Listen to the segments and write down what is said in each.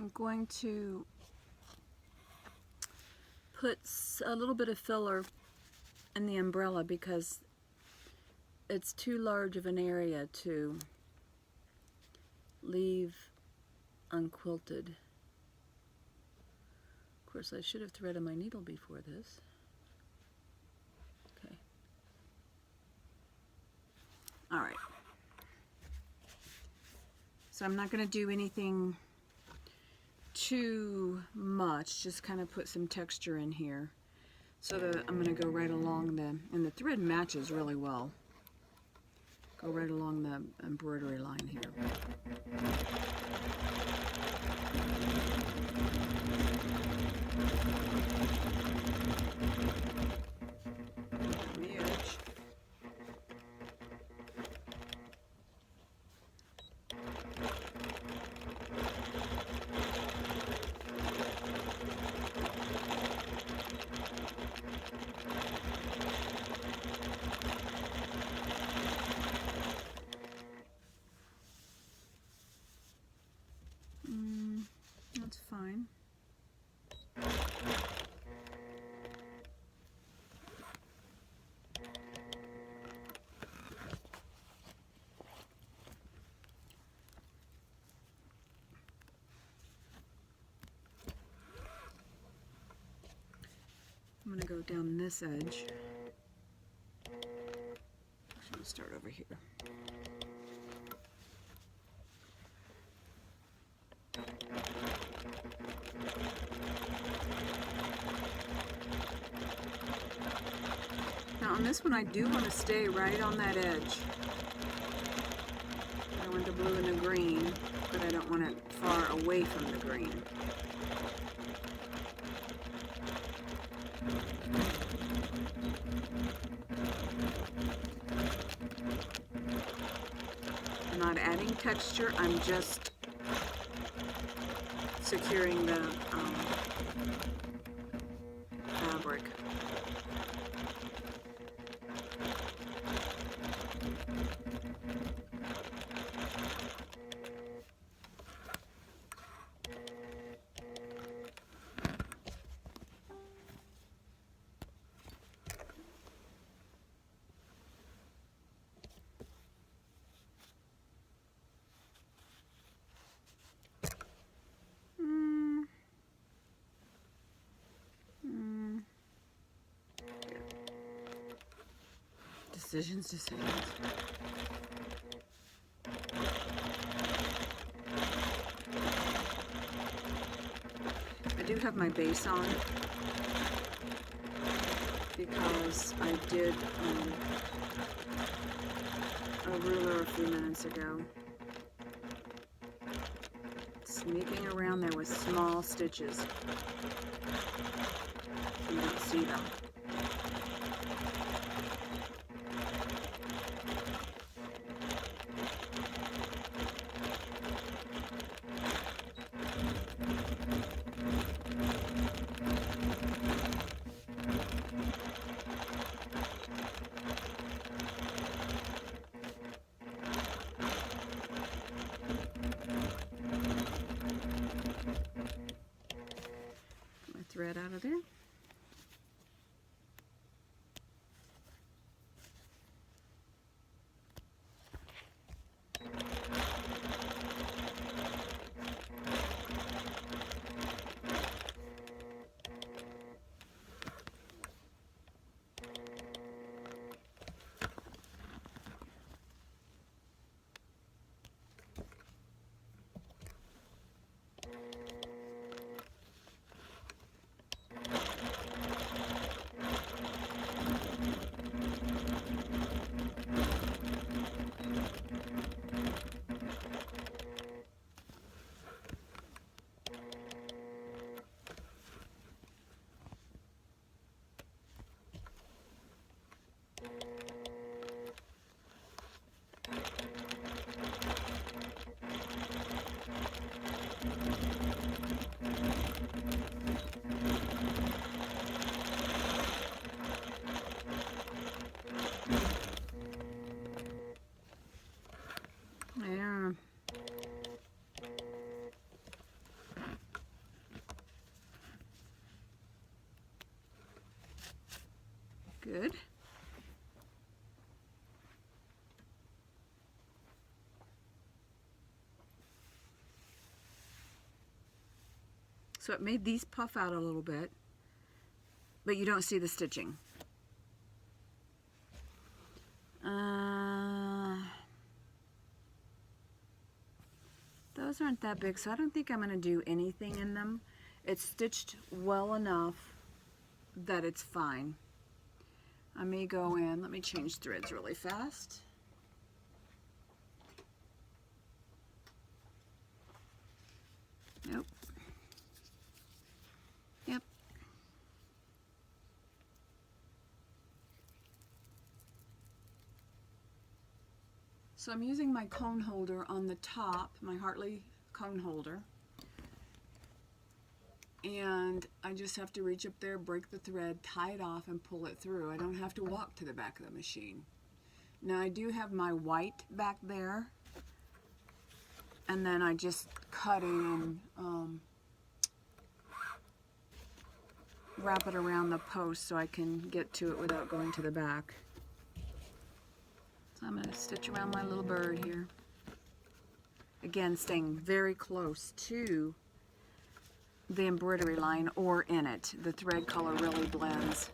I'm going to put a little bit of filler in the umbrella because it's too large of an area to leave unquilted. Of course, I should have threaded my needle before this. Okay. All right. So I'm not going to do anything too much, just kind of put some texture in here. So that I'm going to go right along and the thread matches really well. Go right along the embroidery line here. The edge. That's fine. I'm going to go down this edge. Actually, I'll start over here. Now on this one I do want to stay right on that edge. I want the blue and the green, but I don't want it far away from the green. I'm not adding texture, I'm just securing the fabric. Decisions. I do have my base on because I did a ruler a few minutes ago. Sneaking around there with small stitches. You don't see them. Thread out of there. good. So it made these puff out a little bit, but you don't see the stitching. Those aren't that big, so I don't think I'm going to do anything in them. It's stitched well enough that it's fine. I may go in, let me change threads really fast. Nope. Yep. So I'm using my cone holder on the top, my Hartley cone holder. And I just have to reach up there, break the thread, tie it off, and pull it through. I don't have to walk to the back of the machine. Now I do have my white back there, and then I just cut it and wrap it around the post so I can get to it without going to the back. So I'm going to stitch around my little bird here. Again, staying very close to the embroidery line or in it. The thread color really blends.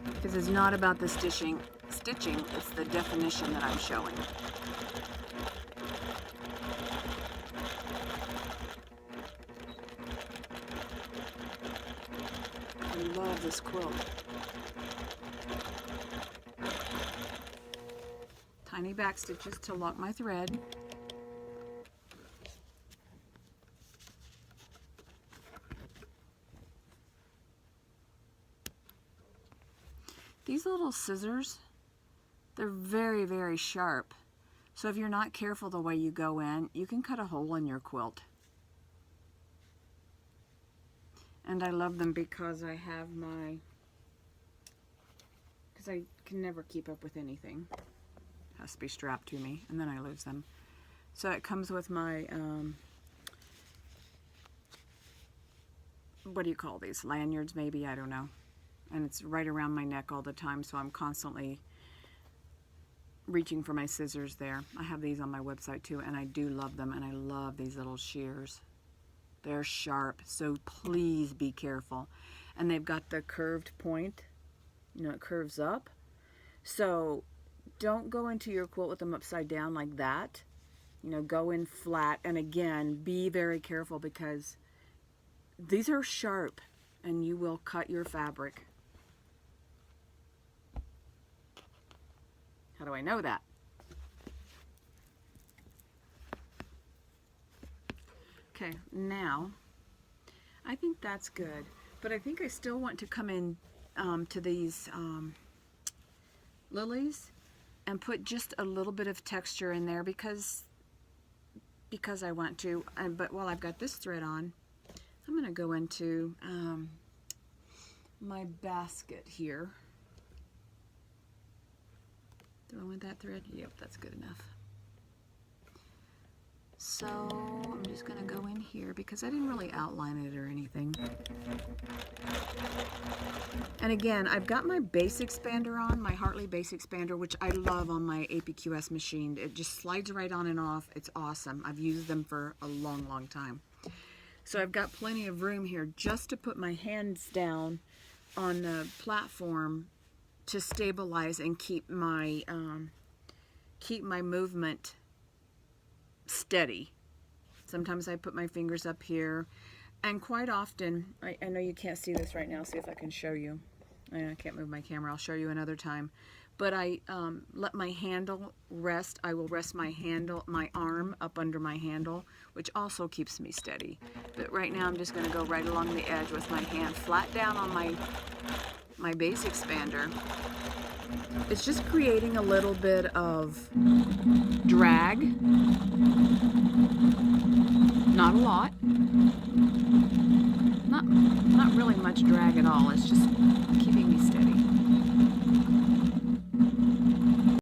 Because it's not about the stitching, it's the definition that I'm showing. I love this quilt. Tiny back stitches to lock my thread. These little scissors, they're very, very sharp. So if you're not careful the way you go in, you can cut a hole in your quilt. And I love them because I have my, because I can never keep up with anything. It has to be strapped to me, and then I lose them. So it comes with my, what do you call these? Lanyards maybe? I don't know. And it's right around my neck all the time, so I'm constantly reaching for my scissors there. I have these on my website too, and I do love them, and I love these little shears. They're sharp, so please be careful. And they've got the curved point, you know, it curves up. So don't go into your quilt with them upside down like that. You know, go in flat, and again, be very careful because these are sharp and you will cut your fabric. How do I know that? Okay, now I think that's good, but I think I still want to come in to these lilies and put just a little bit of texture in there because I want to. But while I've got this thread on, I'm going to go into my basket here. Do I want that thread? Yep, that's good enough. So I'm just going to go in here because I didn't really outline it or anything. And again, I've got my base expander on, my Hartley base expander, which I love on my APQS machine. It just slides right on and off. It's awesome. I've used them for a long, long time. So I've got plenty of room here just to put my hands down on the platform to stabilize and keep my movement steady. Sometimes I put my fingers up here, and quite often, I know you can't see this right now, see if I can show you. I can't move my camera, I'll show you another time. But I let my handle rest. I will rest my arm up under my handle, which also keeps me steady. But right now I'm just going to go right along the edge with my hand flat down on my base expander. It's just creating a little bit of drag. Not a lot. Not really much drag at all. It's just keeping me steady.